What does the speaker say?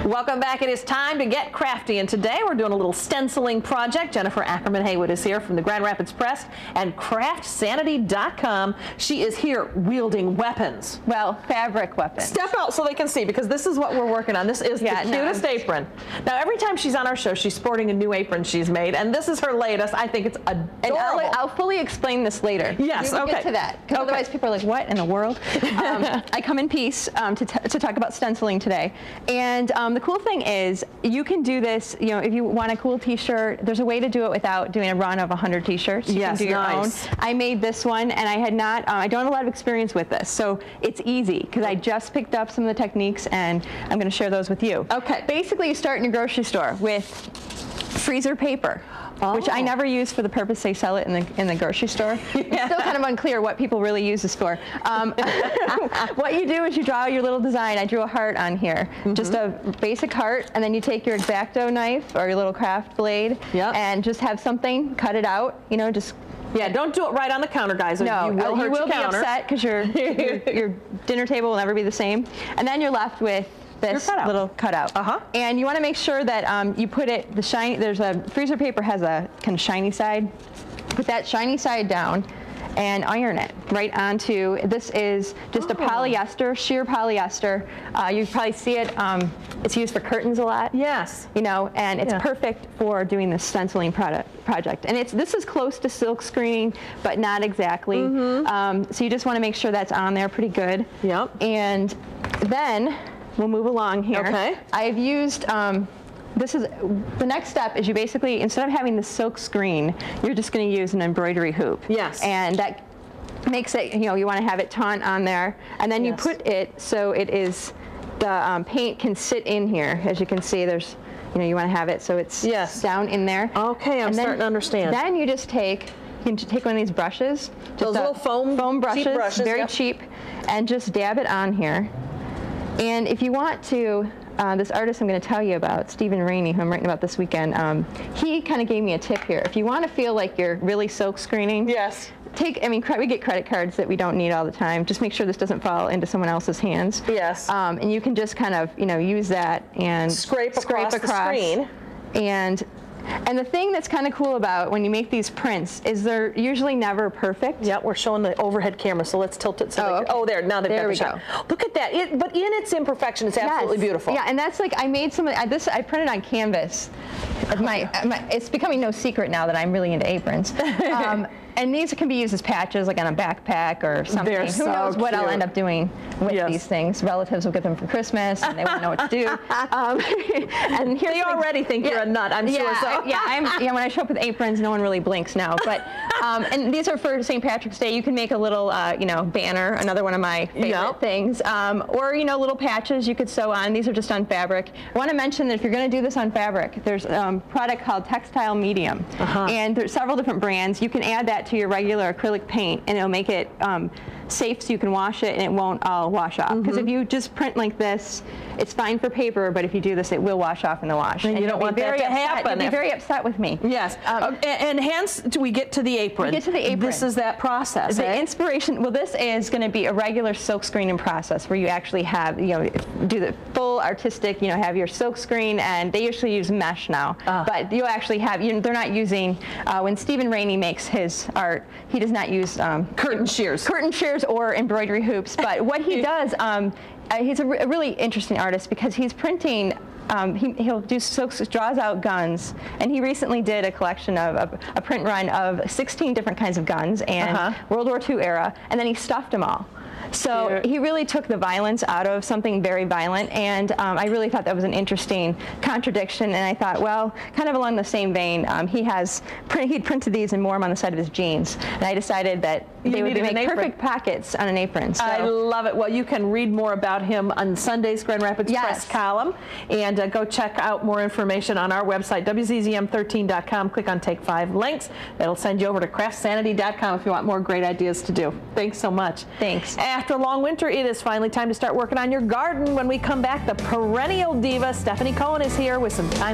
Welcome back. It is time to get crafty, and today we're doing a little stenciling project. Jennifer Ackerman-Haywood is here from the Grand Rapids Press and CraftSanity.com. She is here wielding weapons. Well, fabric weapons. Step out so they can see, because this is what we're working on. This is the cutest apron. Now, every time she's on our show, she's sporting a new apron she's made, and this is her latest. I think it's adorable. And I'll fully explain this later. Yes, we will get to that, because otherwise people are like, what in the world? I come in peace to talk about stenciling today. And the cool thing is, you can do this, you know, if you want a cool t-shirt, there's a way to do it without doing a run of 100 t-shirts. You can do your own. I made this one, and I had not, I don't have a lot of experience with this, so it's easy, because I just picked up some of the techniques, and I'm going to share those with you. Okay. Basically, you start in your grocery store with freezer paper. Which I never use for the purpose they sell it in the grocery store. It's still kind of unclear what people really use this for. What you do is you draw your little design. I drew a heart on here, just a basic heart, and then you take your X-Acto knife or your little craft blade and just have something, cut it out, you know, just. Yeah, don't do it right on the counter, guys. No, you will be upset because your dinner table will never be the same. And then you're left with this little cutout. And you want to make sure that you put it, there's a freezer paper has a kind of shiny side. Put that shiny side down and iron it right onto, this is just a polyester, sheer polyester. You probably see it, it's used for curtains a lot. Yes. You know, and it's perfect for doing this stenciling project. And this is close to silk screening, but not exactly. So you just want to make sure that's on there pretty good. Yep. And then, we'll move along here. Okay. I've used, the next step is you basically, instead of having the silk screen, you're just going to use an embroidery hoop. Yes. And that makes it, you know, you want to have it taunt on there. And then you put it so it is, the paint can sit in here. As you can see, there's, you know, you want to have it so it's down in there. Okay, I'm starting to understand. Then you just take, you can take one of these brushes. Those little foam brushes, cheap brushes, very cheap, and just dab it on here. And if you want to, this artist I'm going to tell you about, Steven Rainey, who I'm writing about this weekend, he kind of gave me a tip here. If you want to feel like you're really silk screening, we get credit cards that we don't need all the time. Just make sure this doesn't fall into someone else's hands. Yes. And you can just kind of, you know, use that and scrape across the screen. And the thing that's kind of cool about when you make these prints is they're usually never perfect. Yeah, we're showing the overhead camera, so let's tilt it. So there, now they've got the shot. Look at that. But in its imperfection, it's absolutely beautiful. Yeah, and that's like, I made some of this, I printed on canvas. It's becoming no secret now that I'm really into aprons. And these can be used as patches, like on a backpack or something. Who knows what I'll end up doing with these things. Relatives will get them for Christmas, and they won't know what to do. And here's they already think you're a nut, I'm sure. So. When I show up with aprons, no one really blinks now. But and these are for St. Patrick's Day. You can make a little, you know, banner, another one of my favorite things. Or, you know, little patches you could sew on. These are just on fabric. I want to mention that if you're going to do this on fabric, there's a product called Textile Medium. And there's several different brands. You can add that to your regular acrylic paint, and it'll make it safe so you can wash it and it won't all wash off. Because if you just print like this, it's fine for paper, but if you do this, it will wash off in the wash. And you don't want that to happen. You'll be very upset with me. Yes. And hence, we get to the apron. We get to the apron. This is that process. The inspiration, well, this is going to be a regular silk screening process where you actually have, you know, do the full artistic, you know, have your silk screen, and they usually use mesh now. But you'll actually have, they're not using, when Steven Rainey makes his art, he does not use curtain shears. Curtain shears or embroidery hoops. But what he does, he's a really interesting artist because he's printing, he'll do silks, draws out guns, and he recently did a collection of a print run of 16 different kinds of guns and World War II era, and then he stuffed them all. So he really took the violence out of something very violent, and I really thought that was an interesting contradiction. And I thought, well, kind of along the same vein, he'd printed these and wore them on the side of his jeans, and I decided that they would make perfect pockets on an apron. So. I love it. Well, you can read more about him on Sunday's Grand Rapids Press column, and go check out more information on our website, WZZM13.com. Click on Take 5 links. That'll send you over to CraftSanity.com if you want more great ideas to do. Thanks so much. Thanks. After a long winter, it is finally time to start working on your garden. When we come back, the perennial diva, Stephanie Cohen, is here with some time.